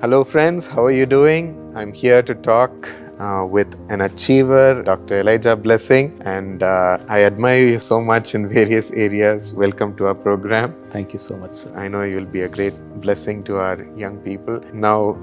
Hello friends, how are you doing? I'm here to talk with an achiever, Dr. Elijah Blessing, and I admire you so much in various areas. Welcome to our program. Thank you so much, sir. I know you'll be a great blessing to our young people. Now,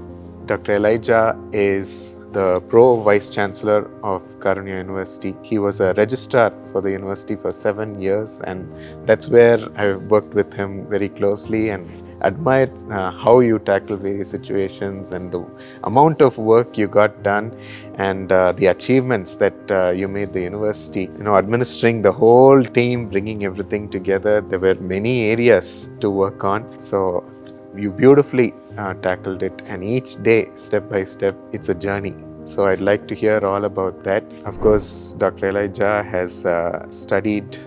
Dr. Elijah is the Pro Vice Chancellor of Karunya University. He was a registrar for the university for 7 years, and that's where I worked with him very closely and admired how you tackle various situations and the amount of work you got done and the achievements that you made the university. Administering the whole team, bringing everything together. There were many areas to work on. So you beautifully tackled it, and each day, step by step, it's a journey. So I'd like to hear all about that. Of course, Dr. Elijah has studied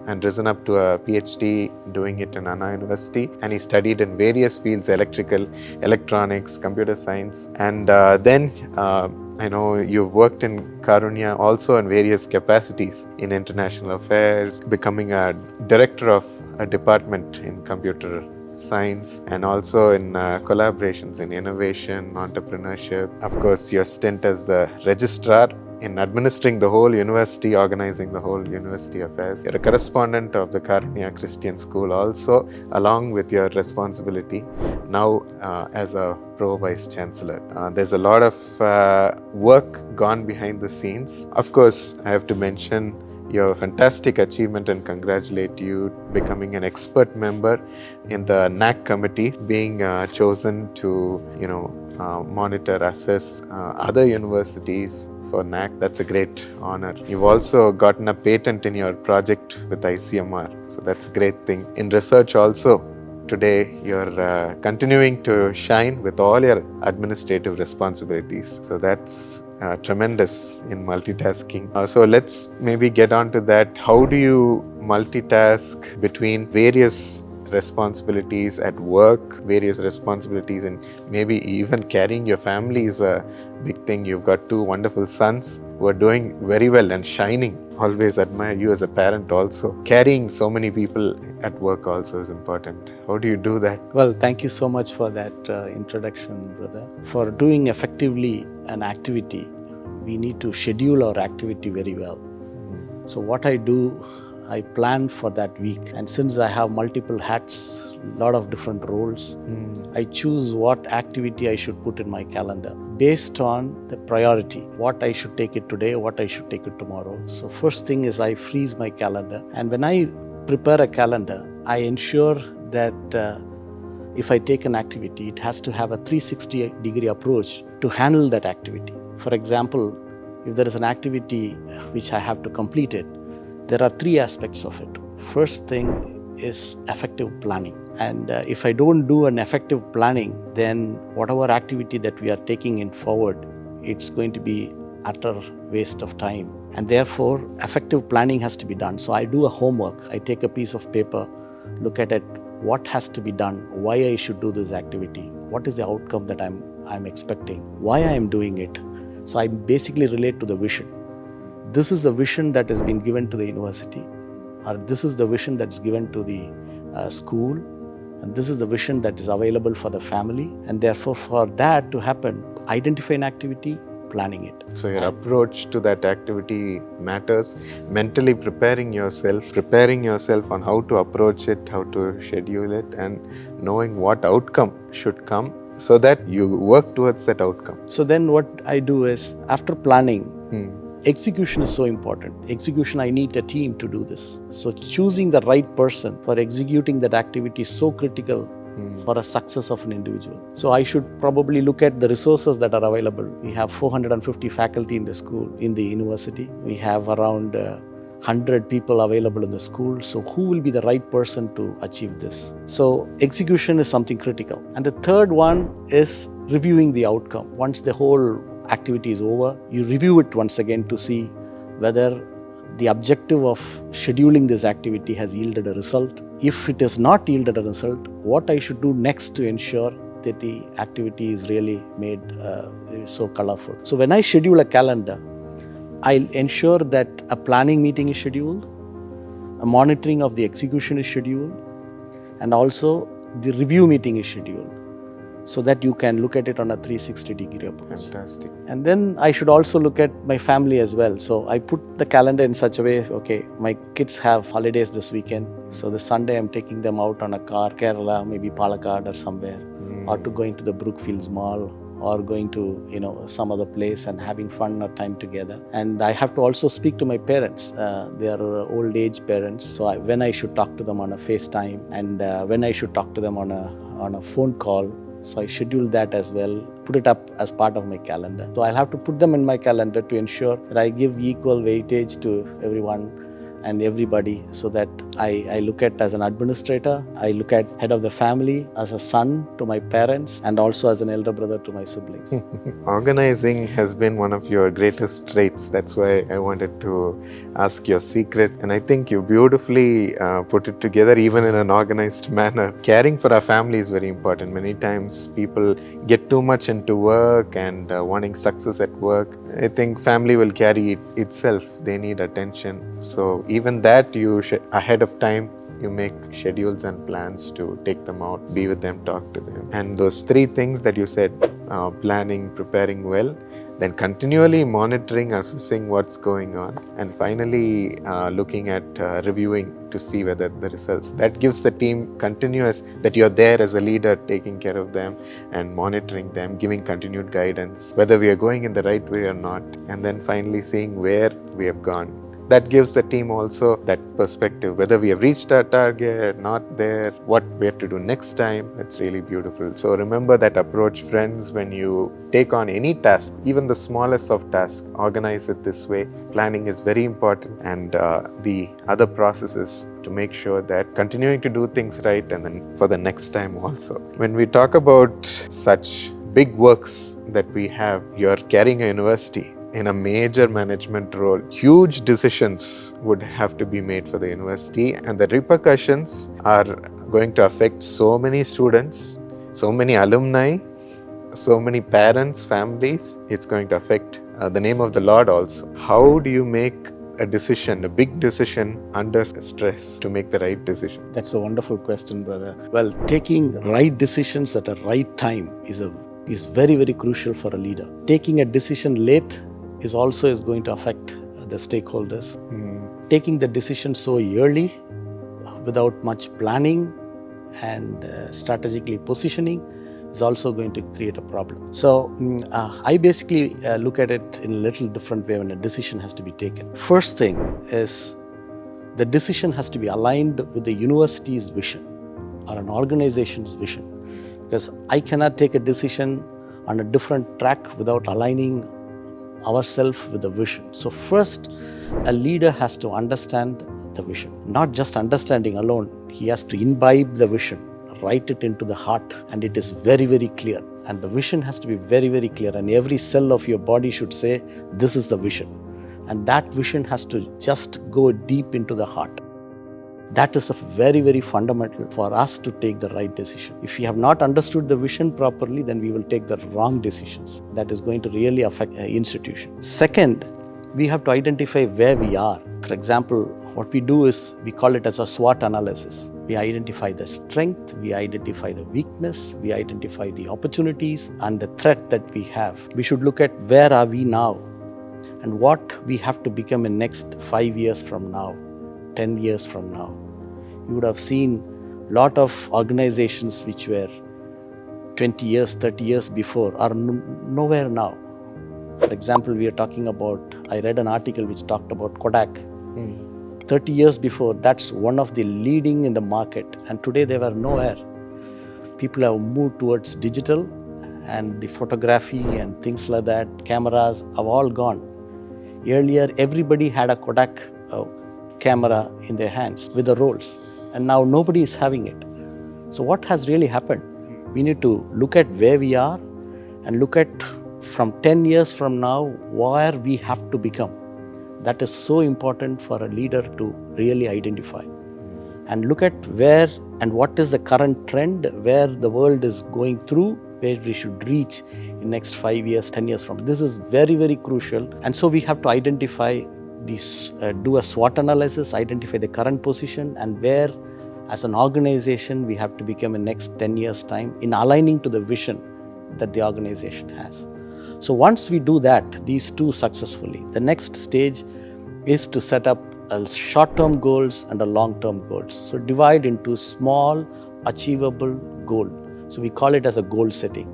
and risen up to a PhD doing it in Anna University, and he studied in various fields: electrical, electronics, computer science, and then I know you've worked in Karunya also in various capacities in international affairs, becoming a director of a department in computer science, and also in collaborations in innovation, entrepreneurship. Of course, your stint as the registrar in administering the whole university, organizing the whole university affairs. You're a correspondent of the Karunya Christian School also, along with your responsibility now as a Pro Vice Chancellor. There's a lot of work gone behind the scenes. Of course, I have to mention your fantastic achievement and congratulate you becoming an expert member in the NAC committee, being chosen to monitor, assess other universities for NAC. That's a great honor. You've also gotten a patent in your project with ICMR, so that's a great thing. In research also, today you're continuing to shine with all your administrative responsibilities. So that's tremendous in multitasking. So let's maybe get on to that. How do you multitask between various responsibilities at work, various responsibilities, and maybe even carrying your family is a big thing. You've got 2 wonderful sons who are doing very well and shining. Always admire you as a parent also. Carrying so many people at work also is important. How do you do that? Well, thank you so much for that introduction, brother. For doing effectively an activity, we need to schedule our activity very well. So what I do, I plan for that week. And since I have multiple hats, lot of different roles, I choose what activity I should put in my calendar based on the priority. What I should take it today, what I should take it tomorrow. So first thing is I freeze my calendar. And when I prepare a calendar, I ensure that if I take an activity, it has to have a 360-degree approach to handle that activity. For example, if there is an activity which I have to complete it, there are 3 aspects of it. First thing is effective planning. And if I don't do an effective planning, then whatever activity that we are taking in forward, it's going to be utter waste of time. And therefore, effective planning has to be done. So I do a homework. I take a piece of paper, look at it, what has to be done, why I should do this activity, what is the outcome that I'm expecting, why I am doing it. So I basically relate to the vision. This is the vision that has been given to the university, or this is the vision that's given to the school, and this is the vision that is available for the family. And therefore, for that to happen, identify an activity, planning it. So your approach to that activity matters. Mentally preparing yourself on how to approach it, how to schedule it, and knowing what outcome should come so that you work towards that outcome. So then what I do is, after planning, execution is so important. Execution, I need a team to do this. So choosing the right person for executing that activity is so critical for a success of an individual. So I should probably look at the resources that are available. We have 450 faculty in the school, in the university. We have around 100 people available in the school. So who will be the right person to achieve this? So execution is something critical. And the third one is reviewing the outcome. Once the whole activity is over, you review it once again to see whether the objective of scheduling this activity has yielded a result. If it has not yielded a result, what I should do next to ensure that the activity is really made so colorful. So when I schedule a calendar, I'll ensure that a planning meeting is scheduled, a monitoring of the execution is scheduled, and also the review meeting is scheduled. so that you can look at it on a 360-degree approach. Fantastic. And then I should also look at my family as well. So I put the calendar in such a way, okay, my kids have holidays this weekend. So this Sunday I'm taking them out on a car, Kerala, maybe Palakkad or somewhere, or to going to the Brookfields Mall, or going to some other place and having fun or time together. And I have to also speak to my parents. They are old age parents. So when I should talk to them on a FaceTime, and when I should talk to them on a phone call. So I schedule that as well, put it up as part of my calendar. So I'll have to put them in my calendar to ensure that I give equal weightage to everyone and everybody, so that I look at as an administrator, I look at head of the family, as a son to my parents, and also as an elder brother to my siblings. Organizing has been one of your greatest traits. That's why I wanted to ask your secret. And I think you beautifully put it together, even in an organized manner. Caring for our family is very important. Many times people get too much into work and wanting success at work. I think family will carry it itself. They need attention. So even that, ahead of time, you make schedules and plans to take them out, be with them, talk to them. And those three things that you said, planning, preparing well, then continually monitoring, assessing what's going on, and finally looking at reviewing to see whether the results. That gives the team continuous, that you're there as a leader, taking care of them and monitoring them, giving continued guidance, whether we are going in the right way or not, and then finally seeing where we have gone. That gives the team also that perspective, whether we have reached our target, not there, what we have to do next time. That's really beautiful. So remember that approach, friends, when you take on any task, even the smallest of tasks, organize it this way. Planning is very important, and the other processes to make sure that continuing to do things right, and then for the next time also. When we talk about such big works that we have, you're carrying a university in a major management role. Huge decisions would have to be made for the university, and the repercussions are going to affect so many students, so many alumni, so many parents, families. It's going to affect the name of the Lord also. How do you make a decision, a big decision, under stress to make the right decision? That's a wonderful question, brother. Well, taking right decisions at a right time is very, very crucial for a leader. Taking a decision late is going to affect the stakeholders. Taking the decision so early, without much planning and strategically positioning, is also going to create a problem. So I basically look at it in a little different way when a decision has to be taken. First thing is, the decision has to be aligned with the university's vision or an organization's vision, because I cannot take a decision on a different track without aligning ourselves with the vision. So first, a leader has to understand the vision. Not just understanding alone, he has to imbibe the vision, write it into the heart, and it is very, very clear. And the vision has to be very, very clear, and every cell of your body should say, this is the vision. And that vision has to just go deep into the heart. That is a very, very fundamental for us to take the right decision. If we have not understood the vision properly, then we will take the wrong decisions. That is going to really affect the institution. Second, we have to identify where we are. For example, what we do is, we call it as a SWOT analysis. We identify the strength, we identify the weakness, we identify the opportunities and the threat that we have. We should look at where are we now and what we have to become in next 5 years from now, 10 years from now. You would have seen a lot of organizations which were 20 years, 30 years before are nowhere now. For example, we are talking about, I read an article which talked about Kodak. 30 years before, that's one of the leading in the market, and today they were nowhere. People have moved towards digital, and the photography and things like that, cameras have all gone. Earlier, everybody had a Kodak camera in their hands with the rolls, and now nobody is having it. So what has really happened? We need to look at where we are and look at from 10 years from now where we have to become. That is so important for a leader to really identify and look at where and what is the current trend, where the world is going through, where we should reach in next 5 years, 10 years from. This is very, very crucial. And so we have to identify these, do a SWOT analysis, identify the current position and where As an organization, we have to become in next 10 years' time in aligning to the vision that the organization has. So once we do that, these two successfully, the next stage is to set up a short-term goals and a long-term goals. So divide into small, achievable goal. So we call it as a goal setting.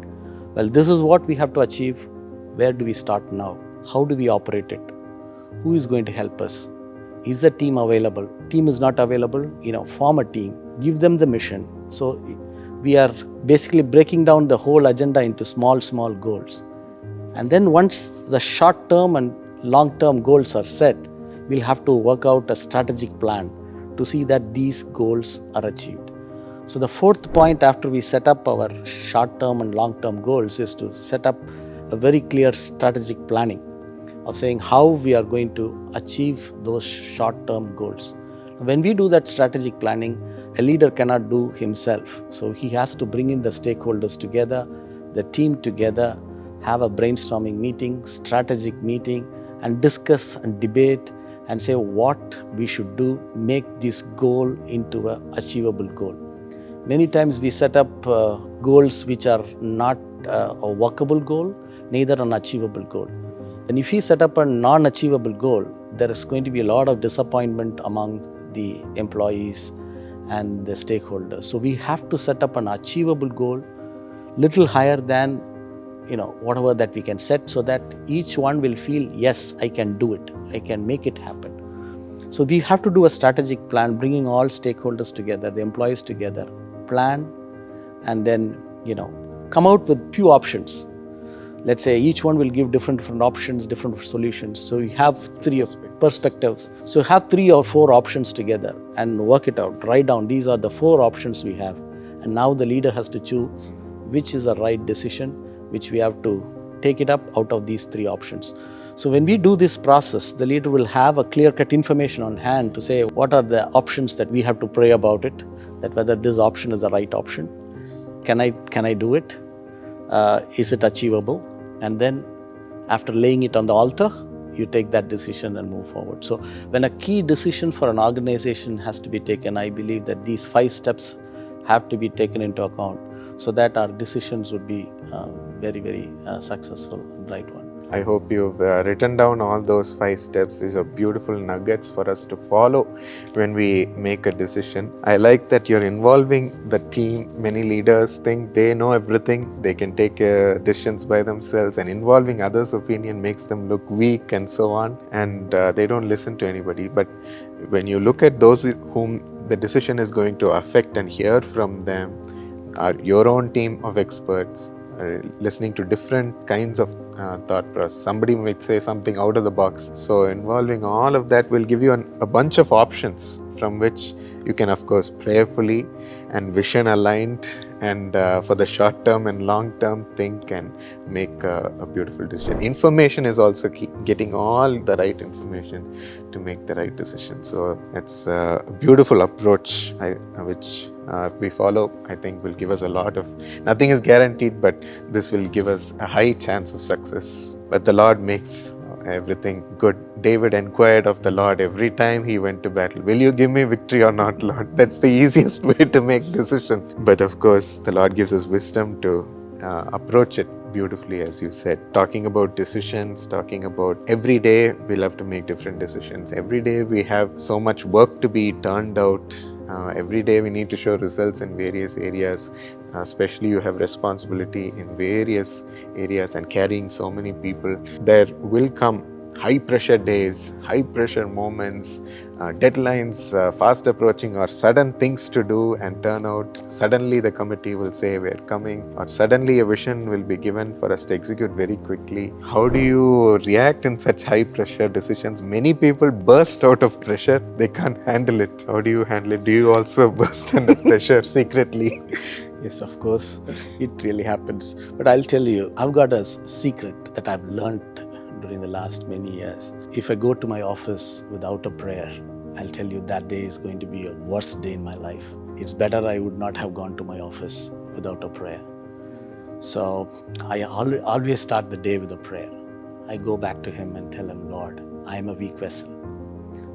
Well, this is what we have to achieve. Where do we start now? How do we operate it? Who is going to help us? Is the team available? Team is not available, form a team, give them the mission. So we are basically breaking down the whole agenda into small goals. And then once the short term and long term goals are set, we'll have to work out a strategic plan to see that these goals are achieved. So the fourth point after we set up our short term and long term goals is to set up a very clear strategic planning of saying how we are going to achieve those short-term goals. When we do that strategic planning, a leader cannot do himself. So he has to bring in the stakeholders together, the team together, have a brainstorming meeting, strategic meeting, and discuss and debate and say what we should do, make this goal into an achievable goal. Many times we set up goals which are not a workable goal, neither an achievable goal. And if we set up a non-achievable goal, there is going to be a lot of disappointment among the employees and the stakeholders. So we have to set up an achievable goal, little higher than whatever that we can set, so that each one will feel, yes, I can do it, I can make it happen. So we have to do a strategic plan, bringing all stakeholders together, the employees together, plan, and then come out with few options. Let's say each one will give different options, different solutions. So you have three perspectives. So have 3 or 4 options together and work it out. Write down, these are the 4 options we have. And now the leader has to choose which is the right decision, which we have to take it up out of these 3 options. So when we do this process, the leader will have a clear-cut information on hand to say what are the options that we have to pray about it, that whether this option is the right option. Can I do it? Is it achievable? And then after laying it on the altar, you take that decision and move forward. So when a key decision for an organization has to be taken, I believe that these 5 steps have to be taken into account so that our decisions would be very successful and right one. I hope you've written down all those 5 steps. These are beautiful nuggets for us to follow when we make a decision. I like that you're involving the team. Many leaders think they know everything, they can take decisions by themselves, and involving others' opinion makes them look weak and so on, and they don't listen to anybody. But when you look at those whom the decision is going to affect and hear from them, your own team of experts, listening to different kinds of thought process. Somebody might say something out of the box. So involving all of that will give you a bunch of options from which you can, of course, prayerfully and vision aligned, and for the short term and long term think and make a beautiful decision. Information is also key, getting all the right information to make the right decision. So it's a beautiful approach which if we follow, I think will give us a lot of, nothing is guaranteed, but this will give us a high chance of success. But the Lord makes everything good. David inquired of the Lord every time he went to battle, will you give me victory or not, Lord? That's the easiest way to make decision. But of course, the Lord gives us wisdom to approach it beautifully, as you said. Talking about decisions, talking about every day we'll have to make different decisions. Every day we have so much work to be turned out. Every day we need to show results in various areas, especially you have responsibility in various areas and carrying so many people. There will come high pressure days, high pressure moments, deadlines fast approaching, or sudden things to do and turn out. Suddenly the committee will say we're coming, or suddenly a vision will be given for us to execute very quickly. How do you react in such high pressure decisions? Many people burst out of pressure, they can't handle it. How do you handle it? Do you also burst under pressure secretly? Yes, of course, it really happens. But I'll tell you, I've got a secret that I've learned during the last many years. If I go to my office without a prayer, I'll tell you that day is going to be a worst day in my life. It's better I would not have gone to my office without a prayer. So I always start the day with a prayer. I go back to Him and tell Him, Lord, I am a weak vessel.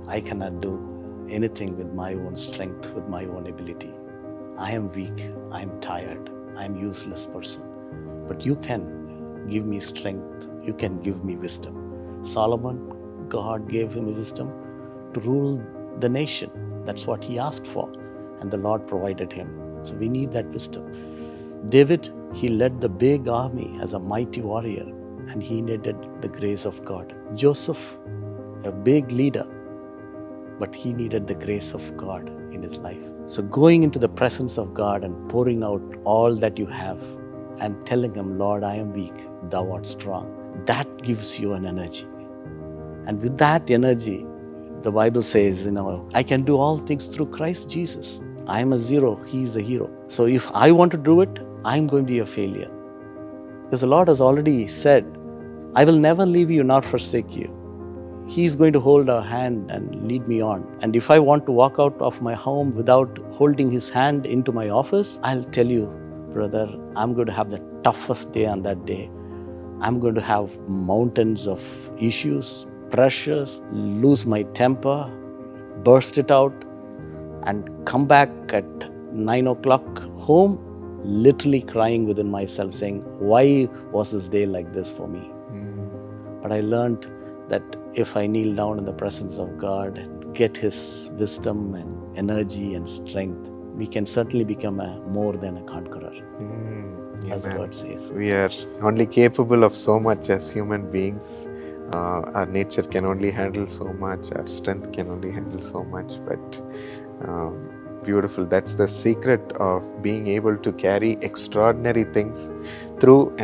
I cannot do anything with my own strength, with my own ability. I am weak, I am tired, I am useless person. But you can give me strength, you can give me wisdom. Solomon, God gave him wisdom to rule the nation. That's what he asked for, and the Lord provided him. So we need that wisdom. David, he led the big army as a mighty warrior, and he needed the grace of God. Joseph, a big leader, but he needed the grace of God in his life. So going into the presence of God and pouring out all that you have and telling him, Lord, I am weak, thou art strong, that gives you an energy. And with that energy, the Bible says, I can do all things through Christ Jesus. I am a zero, he is the hero. So if I want to do it, I'm going to be a failure. Because the Lord has already said, I will never leave you nor forsake you. He is going to hold our hand and lead me on. And if I want to walk out of my home without holding his hand into my office, I'll tell you, brother, I'm going to have the toughest day on that day. I'm going to have mountains of issues, pressures, lose my temper, burst it out, and come back at 9 o'clock home, literally crying within myself, saying, why was this day like this for me? But I learned that if I kneel down in the presence of God and get his wisdom and energy and strength, we can certainly become more than a conqueror. As the word says. We are only capable of so much as human beings. Our nature can only handle so much. Our strength can only handle so much. But beautiful. That's the secret of being able to carry extraordinary things through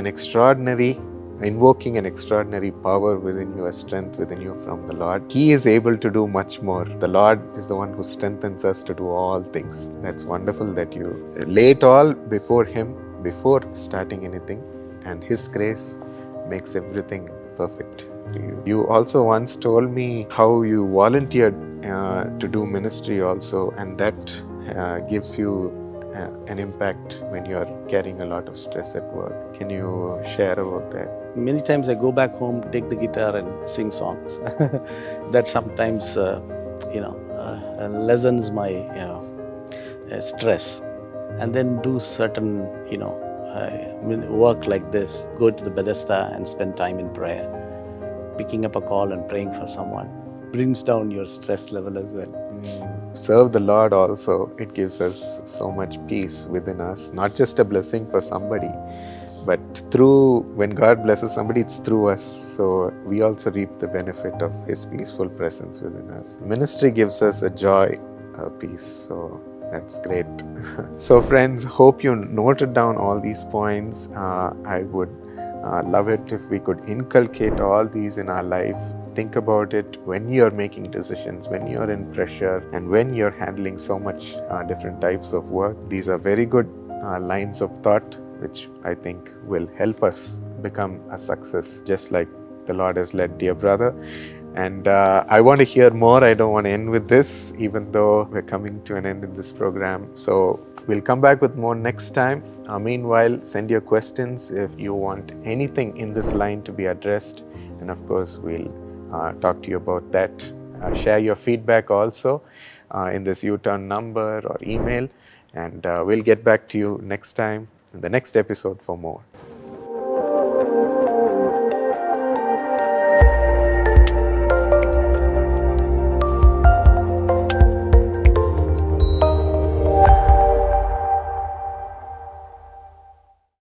invoking an extraordinary power within you, a strength within you from the Lord. He is able to do much more. The Lord is the one who strengthens us to do all things. That's wonderful that you lay it all before Him before starting anything, and His grace makes everything perfect to you. You also once told me how you volunteered to do ministry also, and that gives you an impact when you are carrying a lot of stress at work. Can you share about that? Many times I go back home, take the guitar and sing songs. That sometimes, lessens my stress. And then do certain, work like this. Go to the Bethesda and spend time in prayer. Picking up a call and praying for someone brings down your stress level as well. Serve the Lord also. It gives us so much peace within us. Not just a blessing for somebody, but when God blesses somebody, it's through us. So we also reap the benefit of His peaceful presence within us. Ministry gives us a joy, a peace. So that's great. So friends, hope you noted down all these points. I would love it if we could inculcate all these in our life. Think about it when you're making decisions, when you're in pressure, and when you're handling so much different types of work. These are very good lines of thought, which I think will help us become a success, just like the Lord has led dear brother. And I want to hear more. I don't want to end with this, even though we're coming to an end in this program. So we'll come back with more next time. Meanwhile, send your questions if you want anything in this line to be addressed. And of course, we'll talk to you about that. Share your feedback also in this UTurn number or email. And we'll get back to you next time in the next episode for more.